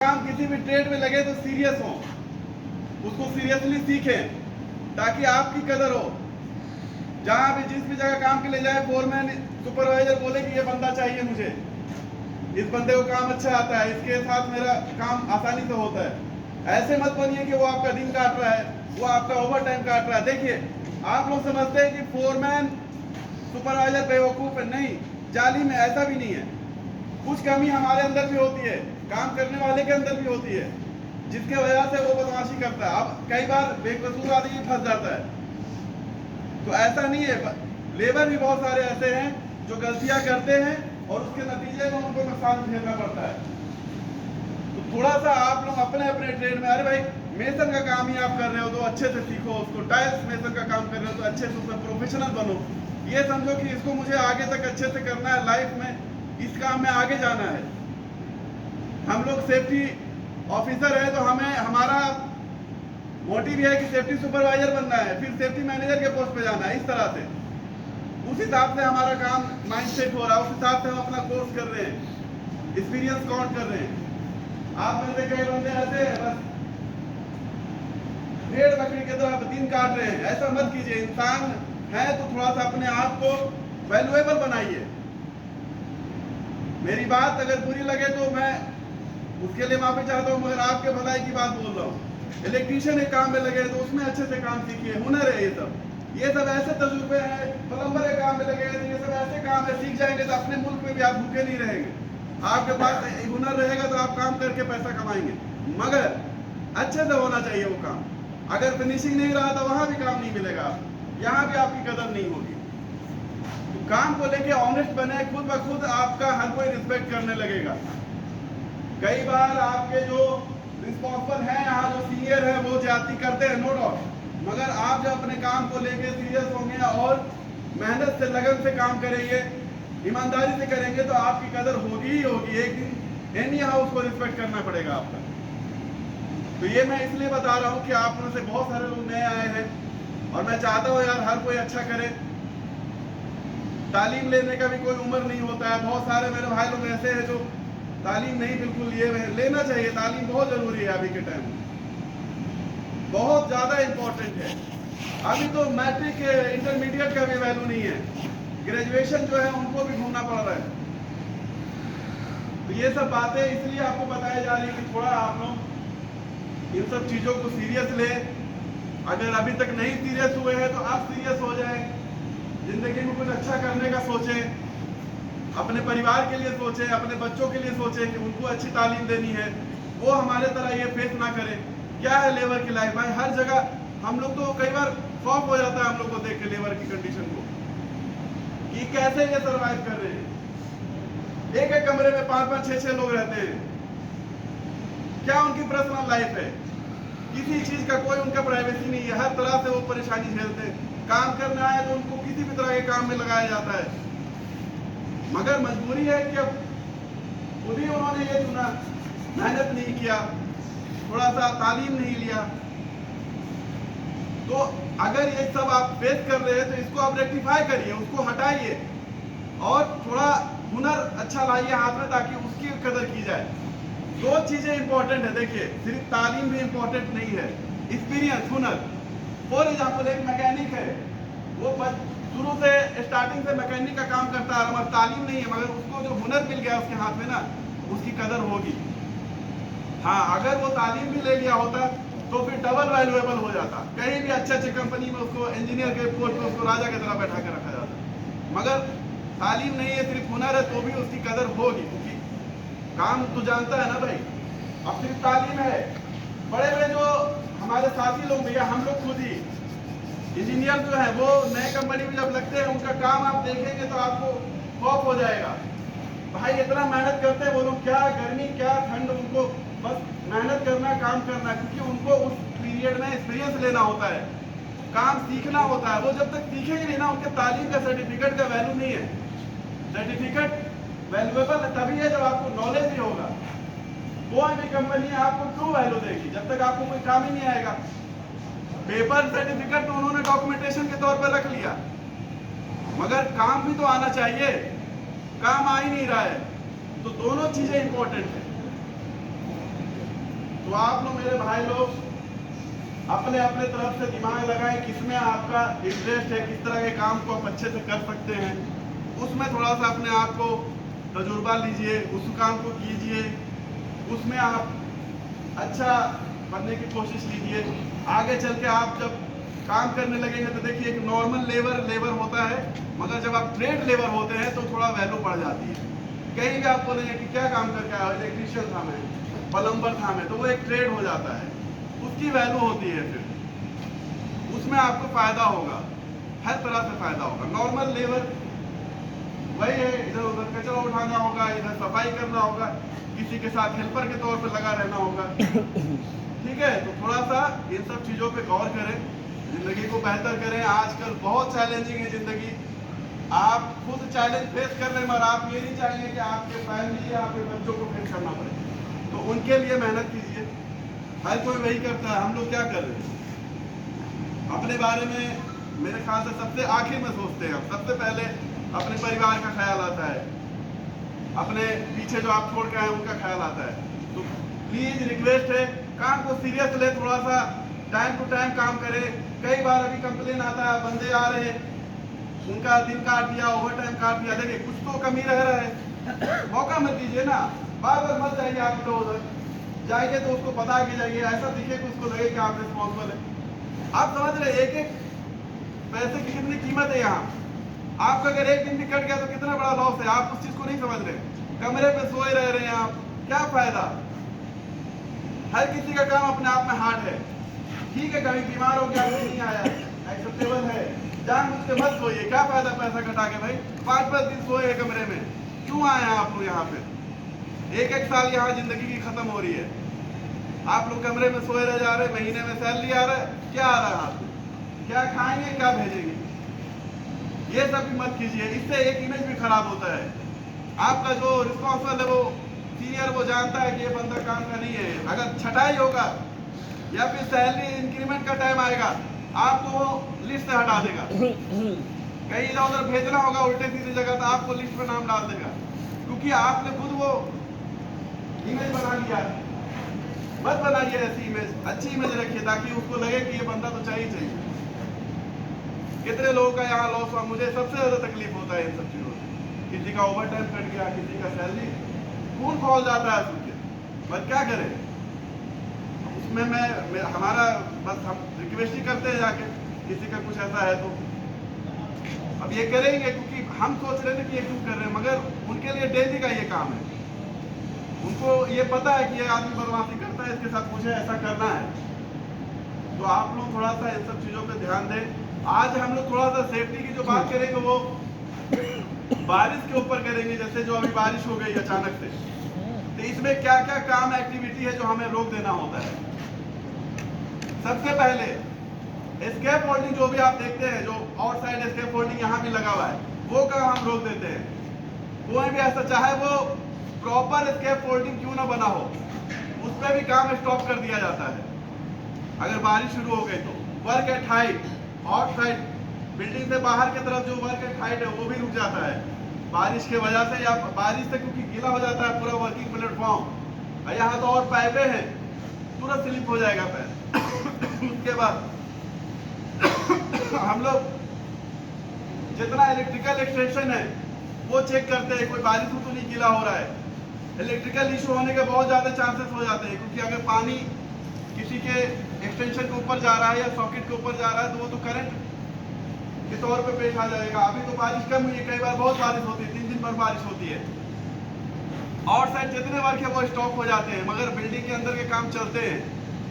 काम किसी भी ट्रेड में लगे तो सीरियस हो, उसको सीरियसली सीखें ताकि आपकी कदर हो। जहां भी जिस भी जगह काम के लिए जाए, फोरमैन सुपरवाइजर बोले कि ये बंदा चाहिए मुझे, इस बंदे को काम अच्छा आता है, इसके साथ मेरा काम आसानी से होता है। ऐसे मत बनिए कि वो आपका दिन काट रहा है, वो आपका ओवर टाइम काट रहा है। देखिए, आप लोग समझते हैं कि फोरमैन सुपरवाइजर बेवकूफ है, नहीं, जालिम है, ऐसा भी नहीं है। कुछ कमी हमारे अंदर भी होती है, काम करने वाले के अंदर भी होती है, जिसके वजह से वो बदमाशी करता है। अब कई बार बेकसूर आदमी फंस जाता है, तो ऐसा नहीं है। लेबर भी बहुत सारे ऐसे हैं जो गलतियां करते हैं और उसके नतीजे में उनको नुकसान झेलना पड़ता है। तो थोड़ा सा आप लोग अपने अपने ट्रेड में, अरे भाई मेसन का काम ही आप कर रहे हो तो अच्छे से सीखो उसको, टाइल्स मेसन का काम कर रहे हो तो अच्छे से उसमें प्रोफेशनल बनो। ये समझो कि इसको मुझे आगे तक अच्छे से करना है, लाइफ में इस काम में आगे जाना है। हम लोग सेफ्टी ऑफिसर है तो हमें हमारा मोटिव है कि सेफ्टी सुपरवाइजर बनना है, फिर सेफ्टी मैनेजर के पोस्ट पे जाना है। इस तरह से उस हिसाब से हमारा काम माइंड सेट हो रहा है, उस हिसाब से हम अपना कोर्स कर रहे हैं, एक्सपीरियंस काउंट कर रहे हैं। आप में से कई बंदे ऐसे बस भेड़ बकरी की तरह दिन काट रहे हैं, ऐसा मत कीजिए। इंसान है तो थोड़ा सा अपने आप को वैल्यूएबल बनाइए। मेरी बात अगर बुरी लगे तो मैं उसके लिए माफी चाहता हूँ, मगर आपके भलाई की बात बोल रहा हूँ। इलेक्ट्रीशियन एक काम में लगे तो उसमें अच्छे से काम सीखिए, हुनर है ये सब ऐसे तजुर्बे हैं। प्लम्बर के काम में लगे तो ये सब ऐसे काम है, सीख जाएंगे तो अपने मुल्क में भी आप भूखे नहीं रहेंगे। आपके पास हुनर रहेगा तो आप काम करके पैसा कमाएंगे, मगर अच्छे से होना चाहिए वो काम। अगर फिनिशिंग नहीं रहा तो वहां भी काम नहीं मिलेगा, यहाँ भी आपकी कदर नहीं होगी। तो काम को लेके ऑनेस्ट बने, खुद ब खुद आपका हर कोई रिस्पेक्ट करने लगेगा। कई बार आपके जो रिस्पॉन्सिबल हैं यहाँ, जो सीनियर है, वो ज्यादती करते हैं, नो डाउट, मगर आप जब अपने काम को लेके सीरियस होंगे और मेहनत से लगन से काम करेंगे, ईमानदारी से करेंगे तो आपकी कदर होगी ही होगी। एक दिन एनी हाउस को रिस्पेक्ट करना पड़ेगा आपका। तो ये मैं इसलिए बता रहा हूँ कि आप में से बहुत सारे लोग नए आए हैं और मैं चाहता हूँ यार हर कोई अच्छा करे। तालीम लेने का भी कोई उम्र नहीं होता है। बहुत सारे मेरे भाई लोग ऐसे हैं जो तालीम नहीं बिल्कुल लिए हुए हैं। लेना चाहिए, तालीम बहुत जरूरी है अभी के टाइम में, बहुत ज्यादा इंपॉर्टेंट है। अभी तो मैट्रिक इंटरमीडिएट का भी वैल्यू नहीं है, ग्रेजुएशन जो है उनको भी ढूंढना पड़ रहा है। तो ये सब बातें इसलिए आपको बताई जा रही है कि थोड़ा आप लोग इन सब चीजों को सीरियस ले। अगर अभी तक नहीं सीरियस हुए हैं तो आप सीरियस हो जाए, जिंदगी में कुछ अच्छा करने का सोचें, अपने परिवार के लिए सोचें, अपने बच्चों के लिए सोचें कि उनको अच्छी तालीम देनी है, वो हमारे तरह ये फेस ना करें। क्या है लेबर की लाइफ भाई, हर जगह हम लोग तो कई बार खौफ हो जाता है हम लोग को देख के लेबर की कंडीशन को, कि कैसे ये सरवाइव कर रहे हैं। एक एक कमरे में 5-5, 6-6 लोग रहते हैं। क्या उनकी पर्सनल लाइफ है? किसी चीज का कोई उनका प्राइवेसी नहीं है। हर तरह से वो परेशानी झेलते हैं। काम करने आए तो उनको किसी भी तरह के काम में लगाया जाता है, मगर मजबूरी है कि अब खुद ही उन्होंने ये चुना, मेहनत नहीं किया, थोड़ा सा तालीम नहीं लिया। तो अगर ये सब आप फेस कर रहे हैं तो इसको आप रेक्टिफाई करिए, उसको हटाइए और थोड़ा हुनर अच्छा लाइए हाथ में, ताकि उसकी कदर की जाए। दो चीजें इंपॉर्टेंट है, देखिए सिर्फ तालीम भी इंपॉर्टेंट नहीं है, एक्सपीरियंस, हुनर। फॉर एग्जाम्पल एक मैकेनिक है, वो शुरू से स्टार्टिंग से मैकेनिक का काम करता है, हमारी तालीम नहीं है, मगर उसको जो हुनर मिल गया उसके हाथ में ना, उसकी कदर होगी। हाँ, अगर वो तालीम भी ले लिया होता तो फिर डबल वैल्यूएबल हो जाता। कहीं भी अच्छे अच्छे कंपनी में उसको इंजीनियर के पोस्ट पे उसको राजा की तरह बैठा के रखा जाता। मगर तालीम नहीं है, सिर्फ हुनर है, तो भी उसकी कदर होगी, क्योंकि काम तो जानता है ना भाई। अब सिर्फ तालीम है, बड़े बड़े जो हमारे साथी लोग भैया, हम लोग खुद ही इंजीनियर जो है, वो नए कंपनी में जब लगते हैं, उनका काम आप देखेंगे तो आपको खौफ हो जाएगा। भाई इतना मेहनत करते हैं वो लोग, क्या गर्मी क्या ठंड, उनको बस मेहनत करना, काम करना, क्योंकि उनको उस पीरियड में एक्सपीरियंस लेना होता है, काम सीखना होता है। वो जब तक सीखेंगे नहीं ना, उनके तालीम का सर्टिफिकेट का वैल्यू नहीं है। सर्टिफिकेट वैल्यूएबल तभी है जब आपको नॉलेज भी होगा। कोई भी कंपनी आपको क्यों वैल्यू देगी जब तक आपको कोई काम ही नहीं आएगा। पेपर सर्टिफिकेट तो उन्होंने डॉक्यूमेंटेशन के तौर पर रख लिया, मगर काम भी तो आना चाहिए, काम आ ही नहीं रहा है। तो दोनों चीजें इंपॉर्टेंट है। तो आप लोग मेरे भाई लोग अपने अपने तरफ से दिमाग लगाएं किसमें आपका इंटरेस्ट है, किस तरह के काम को आप अच्छे से कर सकते हैं, उसमें थोड़ा सा अपने आप को तजुर्बा लीजिए, उस काम को कीजिए, उसमें आप अच्छा बनने की कोशिश कीजिए। आगे चल के आप जब काम करने लगेंगे तो देखिए एक नॉर्मल लेबर होता है, मगर जब आप ट्रेड लेबर होते हैं तो थोड़ा वैल्यू बढ़ जाती है। कहीं भी आप बोलेंगे कि क्या काम करके आया, इलेक्ट्रीशियन था मैं, प्लम्बर था मैं, तो वो एक ट्रेड हो जाता है, उसकी वैल्यू होती है, फिर उसमें आपको फायदा होगा, हर तरह से फायदा होगा। नॉर्मल लेबर वही है, इधर उधर कचरा उठाना होगा, इधर सफाई करना होगा, किसी के साथ हेल्पर के तौर पर लगा रहना होगा। ठीक है, तो थोड़ा सा इन सब चीजों पे गौर करें, जिंदगी को बेहतर करें। आजकल बहुत चैलेंजिंग है जिंदगी, आप खुद चैलेंज फेस कर रहे हैं, मगर आप ये नहीं चाहेंगे कि आपके फैमिली या आपके बच्चों को फेस करना पड़े, तो उनके लिए मेहनत कीजिए। हर कोई वही करता है, हम लोग क्या कर रहे हैं अपने बारे में? मेरे ख्याल से सबसे आखिर में सोचते हैं हम, सबसे पहले अपने परिवार का ख्याल आता है, अपने पीछे जो आप छोड़ के आए उनका ख्याल आता है। तो प्लीज रिक्वेस्ट है, काम को सीरियस ले, थोड़ा सा टाइम टू टाइम काम करें। कई बार अभी कंप्लेन आता है, बंदे आ रहे हैं, उनका दिन काट दिया, ओवर टाइम काट दिया, देखिए कुछ तो कमी रह रहा है, मौका मत दीजिए ना, बार बार मत जाइए आप तो उधर जाइए तो उसको बता के जाइए, ऐसा दिखे कि उसको लगे कि आप रिस्पॉन्सिबल है। आप समझ रहे, एक एक पैसे की कितनी कीमत है यहाँ। आपका अगर एक दिन भी कट गया तो कितना बड़ा लॉस है, आप उस चीज को नहीं समझ रहे। कमरे पे सोए रह रहे हैं आप, क्या फायदा? हर किसी का काम अपने आप में हार्ड है। ठीक है, कभी बीमार हो गया, नहीं आया, एक्सेप्टेबल है, जान मुझ के मत सोइए, क्या फायदा पैसा कटा के भाई, 5-5 दिन सोए कमरे में, क्यों आए हैं आप लोग यहाँ पे? एक साल यहाँ जिंदगी की खत्म हो रही है, आप लोग कमरे में सोए रह जा रहे, महीने में सैलरी आ रहा है, क्या आ रहा है आपको? क्या खाएंगे, क्या भेजेंगे? ये सब भी मत कीजिए, इससे एक इमेज भी खराब होता है। आपका जो रिस्पॉन्सिबल है, वो सीनियर, वो जानता है कि ये बंदा काम का नहीं है, अगर छटाई होगा या फिर सैलरी इंक्रीमेंट का टाइम आएगा, आपको लिस्ट से हटा देगा। कहीं इधर उधर भेजना होगा उल्टे सीधे जगह, तो आपको लिस्ट पे नाम डाल देगा, क्योंकि आपने खुद वो इमेज बना लिया। मत बनाइए ऐसी इमेज, अच्छी इमेज रखिए ताकि उसको लगे कि ये बंदा तो चाहिए। कितने लोगों का यहाँ लॉस हुआ, मुझे सबसे ज्यादा तकलीफ होता है इन सब चीजों से। किसी का ओवर टाइम कट गया, किसी का सैलरी, खून खौल जाता है सुन के, बस क्या करें? उसमें मैं हमारा बस हम रिक्वेस्ट ही करते हैं जाके, किसी का कुछ ऐसा है तो अब ये करेंगे, क्योंकि हम सोच रहे थे कि ये क्यों कर रहे हैं, मगर उनके लिए डेली का ये काम है। उनको ये पता है कि ये आदमी बदमाशी करता है, इसके साथ मुझे ऐसा करना है। तो आप लोग थोड़ा सा इन सब चीजों पे ध्यान दें। आज हम लोग थोड़ा सा सेफ्टी की जो बात करेंगे वो बारिश के ऊपर करेंगे, जैसे जो अभी बारिश हो गई अचानक से, तो इसमें क्या क्या काम एक्टिविटी है जो हमें रोक देना होता है। सबसे पहले एस्केप होल्डिंग, जो भी आप देखते हैं, जो आउटसाइड एस्केप होल्डिंग यहाँ भी लगा हुआ है, वो काम हम रोक देते हैं। कोई भी ऐसा, चाहे वो प्रॉपर एस्केप होल्डिंग क्यों ना बना हो, उस पर भी काम स्टॉप कर दिया जाता है अगर बारिश शुरू हो गई तो। Work at height, outside building से बाहर की तरफ जो वर्क एट हाइट है वो भी रुक जाता है बारिश की वजह से, या बारिश से, क्योंकि गीला हो जाता है पूरा वर्किंग प्लेटफॉर्म। यहाँ तो और पाइपें हैं, तुरंत स्लिप हो जाएगा पैर। उसके बाद हम लोग जितना इलेक्ट्रिकल एक्सटेंशन है वो चेक करते हैं, कोई बारिश में तो नहीं गीला हो रहा है। इलेक्ट्रिकल इशू होने के बहुत ज्यादा चांसेस हो जाते हैं, क्योंकि अगर पानी किसी के एक्सटेंशन के ऊपर जा रहा है या सॉकेट के ऊपर जा रहा है तो वो तो करंट के तौर पे पेश आ जाएगा। अभी तो बारिश कम हुई है, कई बार बहुत बारिश होती है, 3 दिन पर बारिश होती है। आउटसाइड जितने वर्क है वो स्टॉप हो जाते हैं, मगर बिल्डिंग के अंदर के काम चलते हैं।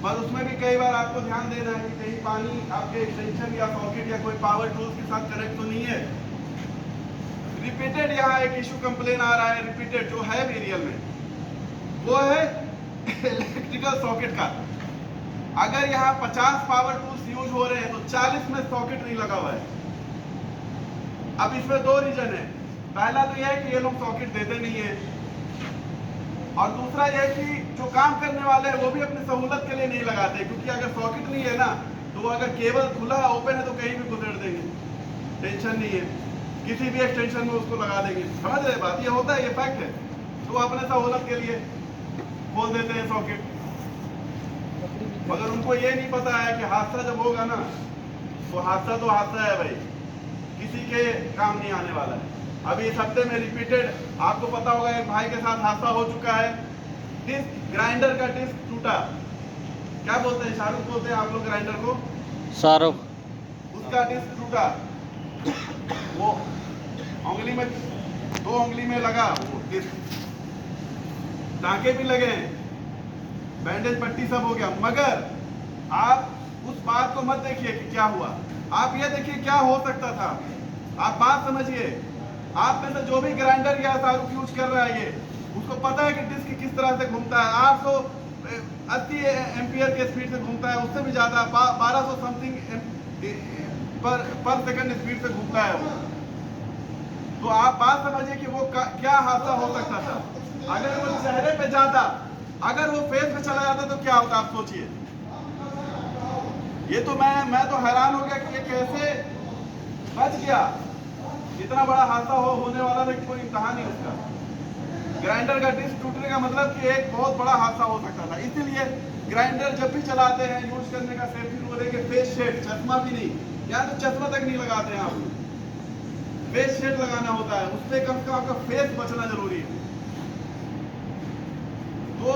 पर उसमें भी कई बार आपको ध्यान देना है कि कहीं पानी आपके एक्सटेंशन या सॉकेट या कोई पावर टूल्स के साथ कनेक्ट तो नहीं है। रिपीटेड यहाँ एक इशू कंप्लेन आ रहा है, रिपीटेड जो है एरियल में, वो है इलेक्ट्रिकल सॉकेट का। अगर यहाँ 50 पावर टूल्स यूज हो रहे हैं तो 40 में सॉकेट नहीं लगा हुआ है। अब इसमें 2 रीजन है, पहला तो यह है कि ये लोग सॉकेट देते नहीं है, और दूसरा यह है कि जो काम करने वाले हैं वो भी अपनी सहूलत के लिए नहीं लगाते, क्योंकि अगर सॉकेट नहीं है ना तो वो अगर केबल खुला ओपन है तो कहीं भी गुजर देंगे, टेंशन नहीं है, किसी भी एक्सटेंशन में उसको लगा देंगे। समझ रहे बात, ये होता है, ये फैक्ट है। तो वो अपने सहूलत के लिए खोल देते हैं सॉकेट। मगर उनको ये नहीं पता है कि हादसा जब होगा ना, वो हादसा तो हादसा है भाई, किसी के काम नहीं आने वाला है। अभी इस हफ्ते में रिपीटेड आपको पता होगा एक भाई के साथ हादसा हो चुका है, डिस्क ग्राइंडर का डिस्क टूटा। क्या बोलते हैं, शाहरुख बोलते हैं आप लोग ग्राइंडर को, शाहरुख। उसका डिस्क टूटा, वो उंगली में, 2 उंगली में लगा वो डिस्क, टांके भी लगे हैं, बैंडेज पट्टी सब हो गया। मगर आप उस बात को मत देखिए कि क्या हुआ, आप ये देखिए क्या हो सकता था। आप बात समझिए, आप में से जो भी ग्राइंडर या शाहरुख यूज कर रहा है, ये उसको पता है कि डिस्क किस तरह से घूमता है। 880 एम्पियर के स्पीड से घूमता है, उससे भी ज्यादा 1200 समथिंग पर सेकंड स्पीड से घूमता है वो। तो आप बात समझिए कि वो क्या हादसा हो सकता था। अगर वो चेहरे पे जाता, अगर वो फेस पे चला जाता तो क्या होता, आप सोचिए। ये तो मैं तो हैरान हो गया कि ये कैसे बच गया। इतना बड़ा हादसा होने वाला था कि कोई इम्तिहान नहीं उसका। ग्राइंडर का डिस्क टूटने का मतलब कि एक बहुत बड़ा हादसा हो सकता था। इसीलिए ग्राइंडर जब भी चलाते हैं, यूज करने का सेफ्टी रूल है कि फेस शेड, चश्मा भी नहीं, या तो चश्मा तक नहीं लगाते हैं आप, फेस शेड लगाना होता है, उससे कम से कम आपका फेस बचना जरूरी है। तो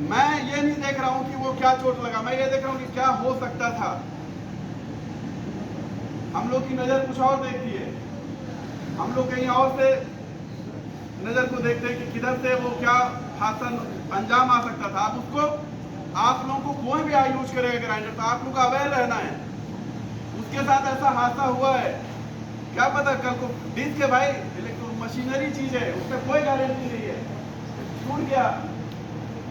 मैं ये नहीं देख रहा हूं कि वो क्या चोट लगा, मैं ये देख रहा हूं कि क्या हो सकता था। हम लोग की नजर कुछ और देखती है, हम लोग कहीं और से नजर को देखते हैं कि किधर से वो क्या हादसा अंजाम आ सकता था। आप उसको, आप लोगों को कोई भी यूज करेगा ग्राइंडर, तो आप लोग को अवेयर रहना है। उसके साथ ऐसा हादसा हुआ है, क्या पता कल को डिस्क है भाई, इलेक्ट्रो मशीनरी चीज है, उसमें कोई गारंटी नहीं है, टूट गया।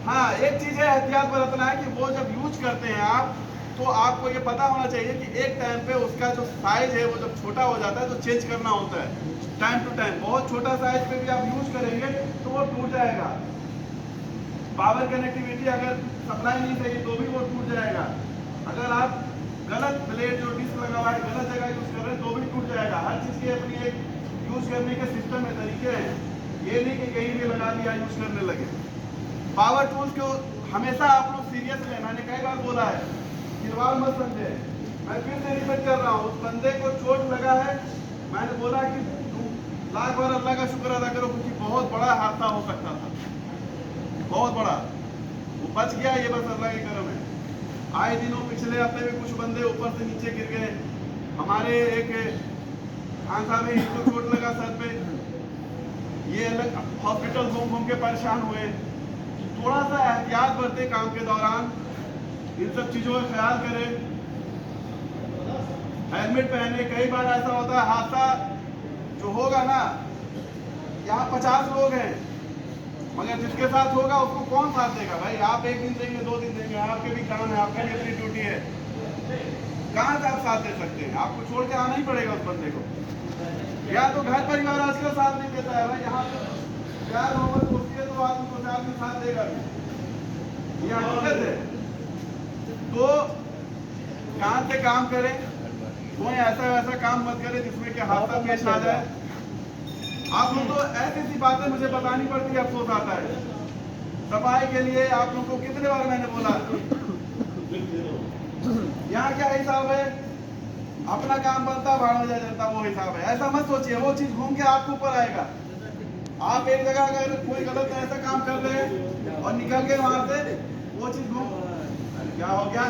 हाँ, एक चीज है एहतियात बरतना है कि वो जब यूज करते हैं आप, तो आपको ये पता होना चाहिए कि एक टाइम पे उसका जो साइज है वो जब छोटा हो जाता है तो चेंज करना होता है टाइम टू टाइम। बहुत छोटा साइज पे भी आप यूज करेंगे तो वो टूट जाएगा। पावर कनेक्टिविटी अगर सप्लाई नहीं सही तो भी वो टूट जाएगा। अगर आप गलत प्लेट जो डिस्क लगा हुआ है गलत जगह यूज कर रहे हैं तो भी टूट जाएगा। हर चीज की अपनी एक यूज करने के सिस्टम है, तरीके हैं, ये नहीं कि कहीं भी लगा दिया यूज करने लगे। पावर टूल्स को हमेशा आप लोग सीरियस लें, मैंने कई बार बोला है, खिलवाड़ मत समझे। मैं फिर से रिपीट कर रहा हूँ, उस बंदे को चोट लगा है, मैंने बोला कि तुम लाख बार अल्लाह का शुक्र अदा करो क्योंकि बहुत बड़ा हादसा हो सकता था, बहुत बड़ा। वो बच गया, ये बस अल्लाह के करम है। आए दिनों पिछले हफ्ते में कुछ बंदे ऊपर से नीचे गिर गए। हमारे एक खान साहब है, इनको चोट लगा सर पे, ये अलग हॉस्पिटल घूम घूम के परेशान हुए। थोड़ा सा एहतियात बरते काम के दौरान, इन सब चीजों का ख्याल करें, हेलमेट पहने। कई बार ऐसा होता है हादसा जो होगा ना, यहाँ 50 लोग हैं मगर जिसके साथ होगा उसको कौन साथ देगा भाई। आप एक दिन देंगे, 2 दिन देंगे, आपके भी काम है, आपकी भी अपनी ड्यूटी है, कहाँ से आप साथ दे सकते हैं। आपको छोड़ के आना ही पड़ेगा उस बंदे को। या तो घर परिवार आजकल साथ नहीं देता है भाई, यहाँ प्यार मोहब्बत होती है तो आदमी को आदमी साथ देगा भी, ये हकीकत है। तो ध्यान से काम करें, कोई ऐसा वैसा काम मत करें जिसमें कि हादसा पेश आ जाए। आप लोग तो ऐसी ऐसी बातें मुझे बतानी पड़ती है, अफसोस आता है। सफाई के लिए आप लोग को कितने बार मैंने बोला, यहाँ क्या हिसाब है, अपना काम बनता भाड़ में जाए जनता, वो हिसाब है। ऐसा मत सोचिए, वो चीज घूम के आपके ऊपर आएगा। आप एक जगह अगर कोई गलत ऐसा काम कर रहे हैं और निकल गए वहां से, वो चीज घूम, क्या हो गया,